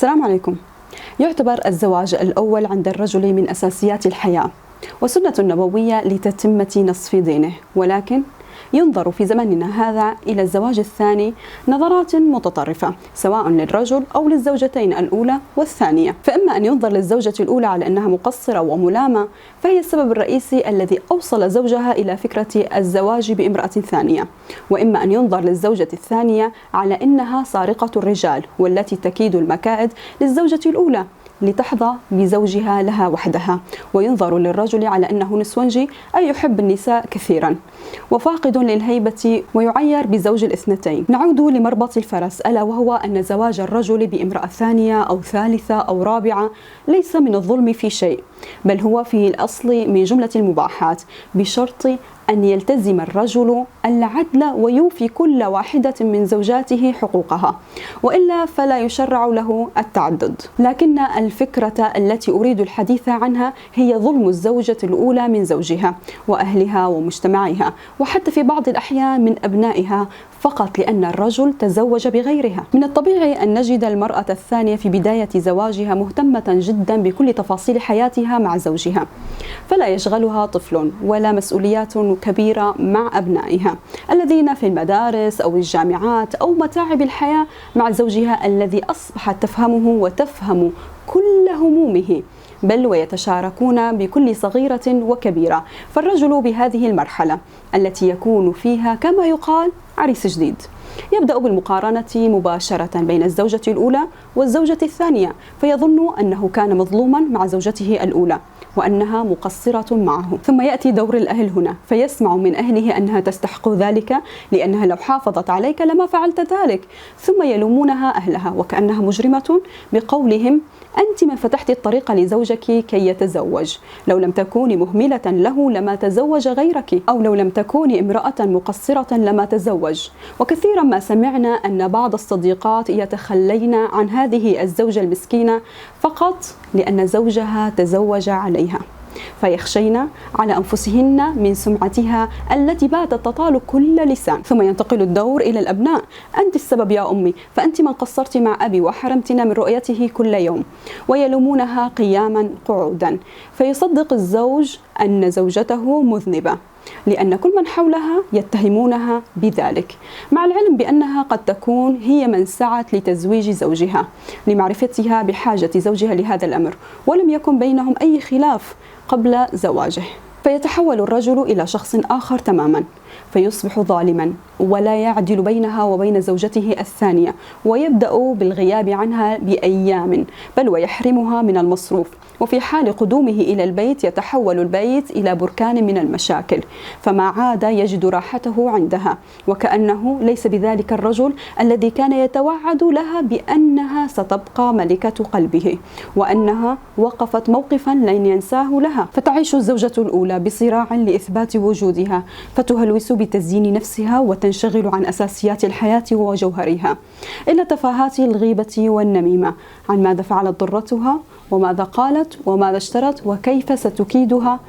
السلام عليكم. يعتبر الزواج الأول عند الرجل من أساسيات الحياة وسنة نبوية لتتمة نصف دينه، ولكن ينظر في زمننا هذا إلى الزواج الثاني نظرات متطرفة سواء للرجل أو للزوجتين الأولى والثانية. فإما أن ينظر للزوجة الأولى على أنها مقصرة وملامة، فهي السبب الرئيسي الذي أوصل زوجها إلى فكرة الزواج بامرأة ثانية، وإما أن ينظر للزوجة الثانية على أنها سارقة الرجال والتي تكيد المكائد للزوجة الأولى لتحظى بزوجها لها وحدها، وينظر للرجل على أنه نسونجي أي يحب النساء كثيرا وفاقد للهيبة ويعير بزوج الاثنتين. نعود لمربط الفرس، ألا وهو أن زواج الرجل بامرأة ثانية أو ثالثة أو رابعة ليس من الظلم في شيء، بل هو في الأصل من جملة المباحات، بشرط أن يلتزم الرجل العدل ويوفي كل واحدة من زوجاته حقوقها، وإلا فلا يشرع له التعدد. لكن الفكرة التي أريد الحديث عنها هي ظلم الزوجة الأولى من زوجها وأهلها ومجتمعها، وحتى في بعض الأحيان من أبنائها، فقط لأن الرجل تزوج بغيرها. من الطبيعي أن نجد المرأة الثانية في بداية زواجها مهتمة جدا بكل تفاصيل حياتها مع زوجها، فلا يشغلها طفل ولا مسؤوليات كبيرة مع أبنائها الذين في المدارس أو الجامعات أو متاعب الحياة مع زوجها الذي أصبحت تفهمه وتفهم كل همومه، بل ويتشاركون بكل صغيرة وكبيرة. فالرجل بهذه المرحلة التي يكون فيها كما يقال عريس جديد يبدأ بالمقارنة مباشرة بين الزوجة الأولى والزوجة الثانية، فيظن أنه كان مظلوما مع زوجته الأولى وأنها مقصرة معه. ثم يأتي دور الأهل هنا، فيسمع من أهله أنها تستحق ذلك لأنها لو حافظت عليك لما فعلت ذلك، ثم يلومونها أهلها وكأنها مجرمة بقولهم: أنت من فتحت الطريق لزوجك كي يتزوج، لو لم تكوني مهملة له لما تزوج غيرك، أو لو لم تكوني امرأة مقصرة لما تزوج. وكثيرا ما سمعنا أن بعض الصديقات يتخلين عن هذه الزوجة المسكينة فقط لأن زوجها تزوج عليها، فيخشين على أنفسهن من سمعتها التي باتت تطال كل لسان. ثم ينتقل الدور إلى الأبناء: أنت السبب يا أمي، فأنت من قصرت مع أبي وحرمتنا من رؤيته كل يوم، ويلومونها قياما قعودا. فيصدق الزوج أن زوجته مذنبة لأن كل من حولها يتهمونها بذلك، مع العلم بأنها قد تكون هي من سعت لتزويج زوجها لمعرفتها بحاجة زوجها لهذا الأمر، ولم يكن بينهم أي خلاف قبل زواجه. فيتحول الرجل إلى شخص آخر تماما، فيصبح ظالما ولا يعدل بينها وبين زوجته الثانية، ويبدأ بالغياب عنها بأيام، بل ويحرمها من المصروف. وفي حال قدومه إلى البيت يتحول البيت إلى بركان من المشاكل، فما عاد يجد راحته عندها، وكأنه ليس بذلك الرجل الذي كان يتوعد لها بأنها ستبقى ملكة قلبه وأنها وقفت موقفا لن ينساه لها. فتعيش الزوجة الأولى بصراع لإثبات وجودها، فتهلوس بتزيين نفسها وتنشغل عن أساسيات الحياة وجوهرها إلى تفاهات الغيبة والنميمة عن ماذا فعلت ضرتها وماذا قالت وماذا اشترت وكيف ستكيدها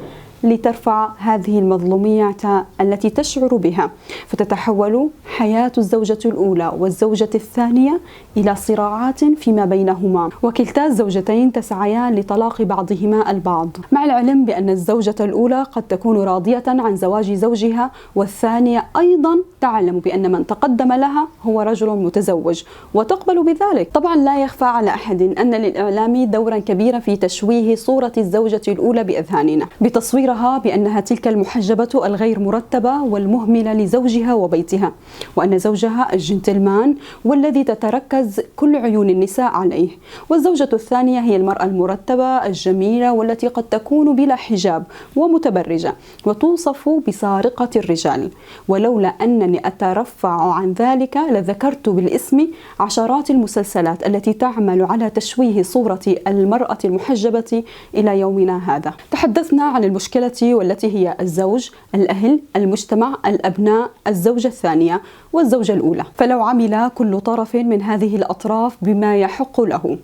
لترفع هذه المظلومية التي تشعر بها. فتتحول حياة الزوجة الأولى والزوجة الثانية إلى صراعات فيما بينهما، وكلتا الزوجتين تسعيان لطلاق بعضهما البعض، مع العلم بأن الزوجة الأولى قد تكون راضية عن زواج زوجها، والثانية أيضا تعلم بأن من تقدم لها هو رجل متزوج وتقبل بذلك. طبعا لا يخفى على أحد أن للإعلام دورا كبيرا في تشويه صورة الزوجة الأولى بأذهاننا، بتصويرها بأنها تلك المحجبة الغير مرتبة والمهملة لزوجها وبيتها، وأن زوجها الجنتلمان والذي تتركز كل عيون النساء عليه، والزوجة الثانية هي المرأة المرتبة الجميلة والتي قد تكون بلا حجاب ومتبرجة وتوصف بسارقة الرجال. ولولا أنني أترفع عن ذلك لذكرت بالاسم عشرات المسلسلات التي تعمل على تشويه صورة المرأة المحجبة إلى يومنا هذا. تحدثنا عن المشكلة والتي هي الزوج، الأهل، المجتمع، الأبناء، الزوجة الثانية والزوجة الأولى. فلو عمل كل طرف من هذه الأطراف بما يحق له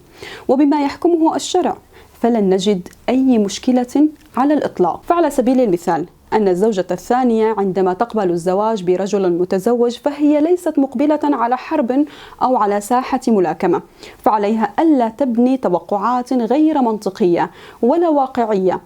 وبما يحكمه الشرع فلن نجد أي مشكلة على الإطلاق. فعلى سبيل المثال أن الزوجة الثانية عندما تقبل الزواج برجل متزوج فهي ليست مقبلة على حرب أو على ساحة ملاكمة، فعليها ألا تبني توقعات غير منطقية ولا واقعية،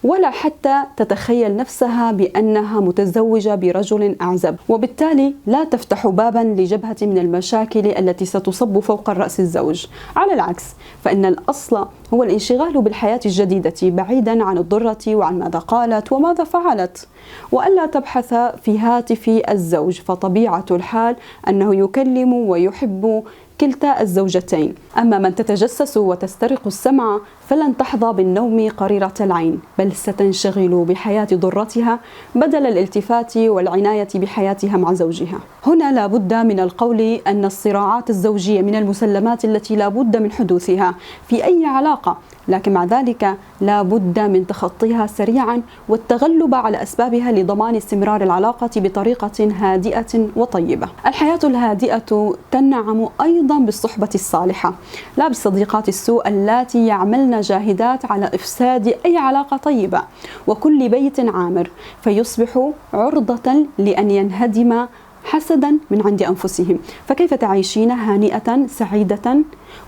ولا حتى تتخيل نفسها بأنها متزوجة برجل أعزب، وبالتالي لا تفتح بابا لجبهة من المشاكل التي ستصب فوق رأس الزوج. على العكس، فإن الأصل هو الانشغال بالحياة الجديدة بعيدا عن الضرة وعن ماذا قالت وماذا فعلت، وألا تبحث في هاتف الزوج، فطبيعة الحال أنه يكلم ويحب كلتا الزوجتين. أما من تتجسس وتسترق السمع فلن تحظى بالنوم قريرة العين، بل ستنشغل بحياة ضرتها بدل الالتفات والعناية بحياتها مع زوجها. هنا لا بد من القول أن الصراعات الزوجية من المسلمات التي لا بد من حدوثها في أي علاقة، لكن مع ذلك لا بد من تخطيها سريعا والتغلب على أسبابها لضمان استمرار العلاقة بطريقة هادئة وطيبة. الحياة الهادئة تنعم أيضا بالصحبة الصالحة، لا بالصديقات السوء اللاتي يعملن جاهدات على إفساد أي علاقة طيبة وكل بيت عامر، فيصبح عرضة لأن ينهدم حسدا من عند أنفسهم. فكيف تعيشين هانئة سعيدة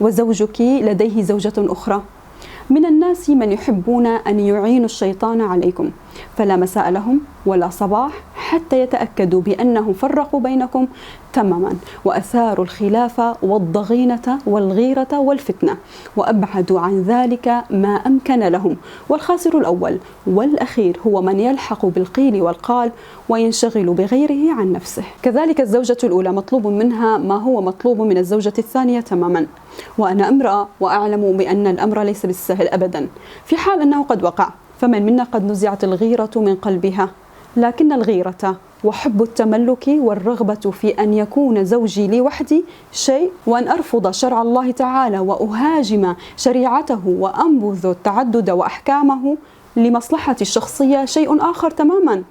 وزوجك لديه زوجة أخرى؟ من الناس من يحبون أن يعينوا الشيطان عليكم، فلا مساء لهم ولا صباح حتى يتأكدوا بأنهم فرقوا بينكم تماما وأثاروا الخلاف والضغينة والغيرة والفتنة، وأبعدوا عن ذلك ما أمكن لهم. والخاسر الأول والأخير هو من يلحق بالقيل والقال وينشغل بغيره عن نفسه. كذلك الزوجة الأولى مطلوب منها ما هو مطلوب من الزوجة الثانية تماما، وأنا امرأة وأعلم بأن الأمر ليس بالسهل أبدا في حال أنه قد وقع. فمن منا قد نزعت الغيرة من قلبها، لكن الغيرة وحب التملك والرغبة في أن يكون زوجي لي وحدي شيء، وأن أرفض شرع الله تعالى وأهاجم شريعته وأنبذ التعدد وأحكامه لمصلحتي الشخصية شيء آخر تماما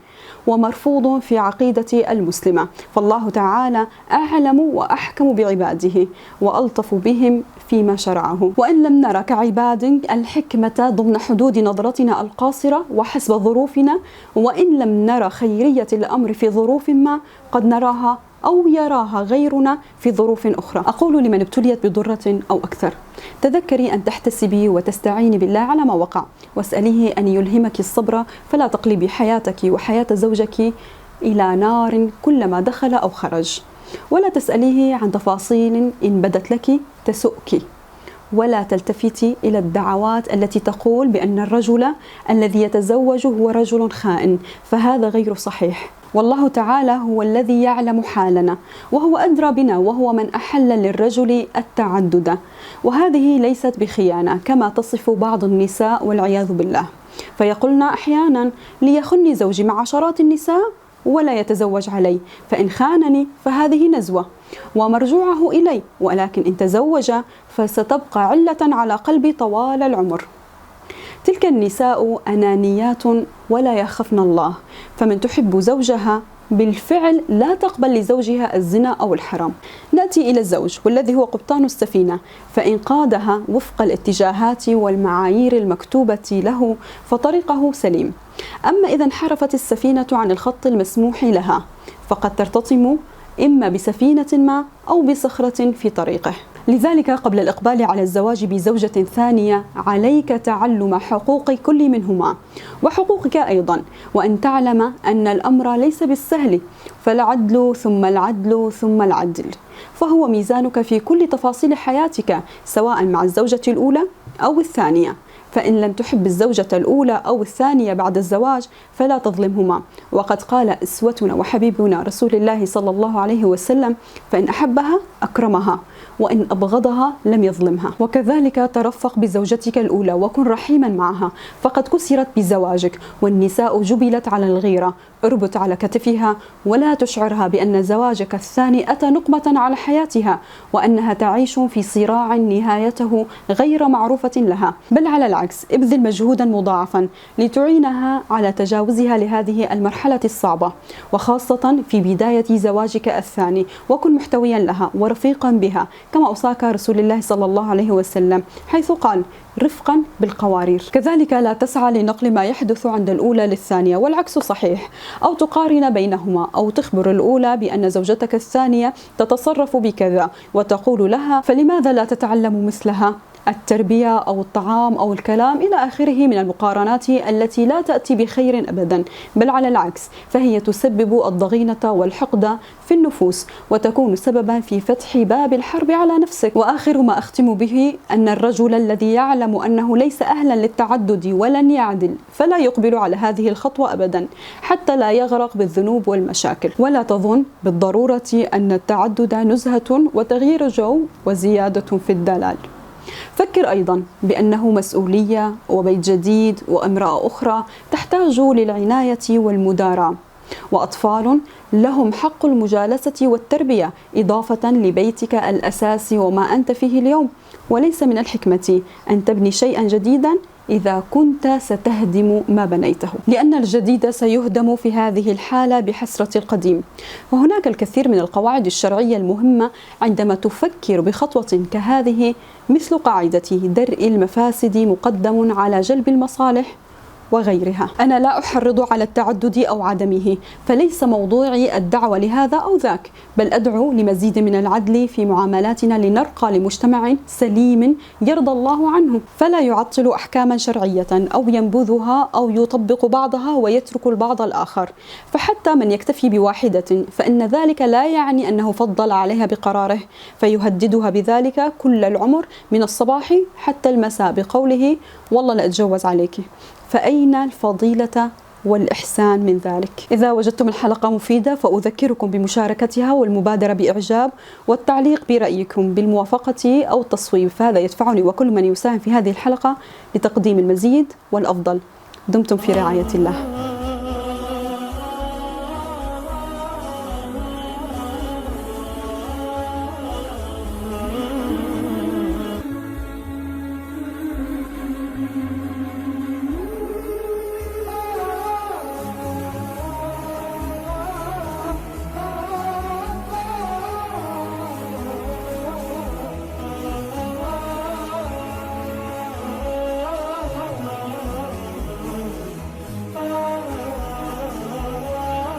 ومرفوض في عقيدة المسلمة. فالله تعالى أعلم وأحكم بعباده وألطف بهم فيما شرعه. وإن لم نرى كعباد الحكمة ضمن حدود نظرتنا القاصرة وحسب ظروفنا، وإن لم نرى خيرية الأمر في ظروف ما قد نراها أو يراها غيرنا في ظروف أخرى. أقول لمن ابتليت بضرة أو أكثر: تذكري أن تحتسبي وتستعيني بالله على ما وقع، واسأليه أن يلهمك الصبر، فلا تقلبي حياتك وحياة زوجك إلى نار كلما دخل أو خرج، ولا تسأليه عن تفاصيل إن بدت لك تسؤك، ولا تلتفتي إلى الدعوات التي تقول بأن الرجل الذي يتزوج هو رجل خائن، فهذا غير صحيح. والله تعالى هو الذي يعلم حالنا وهو أدرى بنا، وهو من أحل للرجل التعدد، وهذه ليست بخيانة كما تصف بعض النساء والعياذ بالله، فيقولن أحيانا: ليخني زوجي مع عشرات النساء ولا يتزوج علي، فإن خانني فهذه نزوة ومرجوعه إلي، ولكن إن تزوج فستبقى علة على قلبي طوال العمر. تلك النساء أنانيات ولا يخفن الله، فمن تحب زوجها بالفعل لا تقبل لزوجها الزنا أو الحرام. نأتي إلى الزوج والذي هو قبطان السفينة، فإن قادها وفق الاتجاهات والمعايير المكتوبة له فطريقه سليم، أما إذا انحرفت السفينة عن الخط المسموح لها فقد ترتطم إما بسفينة ما أو بصخرة في طريقه. لذلك قبل الإقبال على الزواج بزوجة ثانية عليك تعلم حقوق كل منهما وحقوقك أيضا، وأن تعلم أن الأمر ليس بالسهل، فالعدل ثم العدل ثم العدل، فهو ميزانك في كل تفاصيل حياتك سواء مع الزوجة الأولى أو الثانية. فإن لم تحب الزوجة الأولى أو الثانية بعد الزواج فلا تظلمهما، وقد قال أسوتنا وحبيبنا رسول الله صلى الله عليه وسلم: فإن أحبها أكرمها وإن أبغضها لم يظلمها. وكذلك ترفق بزوجتك الأولى وكن رحيما معها، فقد كسرت بزواجك، والنساء جبلت على الغيرة. اربط على كتفها ولا تشعرها بأن زواجك الثاني أتى نقمة على حياتها وأنها تعيش في صراع نهايته غير معروفة لها، بل على العكس ابذل مجهودا مضاعفا لتعينها على تجاوزها لهذه المرحلة الصعبة، وخاصة في بداية زواجك الثاني، وكن محتويا لها رفيقا بها، كما أوصاك رسول الله صلى الله عليه وسلم حيث قال: رفقا بالقوارير. كذلك لا تسعى لنقل ما يحدث عند الأولى للثانية، والعكس صحيح، أو تقارن بينهما، أو تخبر الأولى بأن زوجتك الثانية تتصرف بكذا وتقول لها: فلماذا لا تتعلم مثلها؟ التربية أو الطعام أو الكلام إلى آخره من المقارنات التي لا تأتي بخير أبدا، بل على العكس، فهي تسبب الضغينة والحقد في النفوس وتكون سببا في فتح باب الحرب على نفسك. وآخر ما أختم به أن الرجل الذي يعلم أنه ليس أهلا للتعدد ولن يعدل فلا يقبل على هذه الخطوة أبدا حتى لا يغرق بالذنوب والمشاكل. ولا تظن بالضرورة أن التعدد نزهة وتغيير جو وزيادة في الدلال. فكر أيضا بأنه مسؤولية وبيت جديد وامرأة أخرى تحتاج للعناية والمداراة، وأطفال لهم حق المجالسة والتربية إضافة لبيتك الأساسي وما أنت فيه اليوم. وليس من الحكمة أن تبني شيئا جديدا إذا كنت ستهدم ما بنيته، لأن الجديد سيهدم في هذه الحالة بحسرة القديم. وهناك الكثير من القواعد الشرعية المهمة عندما تفكر بخطوة كهذه، مثل قاعدة درء المفاسد مقدم على جلب المصالح وغيرها. أنا لا أحرض على التعدد أو عدمه، فليس موضوعي الدعوة لهذا أو ذاك، بل أدعو لمزيد من العدل في معاملاتنا لنرقى لمجتمع سليم يرضى الله عنه، فلا يعطل أحكاما شرعية أو ينبذها أو يطبق بعضها ويترك البعض الآخر. فحتى من يكتفي بواحدة فإن ذلك لا يعني أنه فضل عليها بقراره فيهددها بذلك كل العمر من الصباح حتى المساء بقوله: والله لا أتجوز عليك. فأين الفضيلة والإحسان من ذلك؟ إذا وجدتم الحلقة مفيدة فأذكركم بمشاركتها والمبادرة بإعجاب والتعليق برأيكم بالموافقة أو التصويب، فهذا يدفعني وكل من يساهم في هذه الحلقة لتقديم المزيد والأفضل. دمتم في رعاية الله.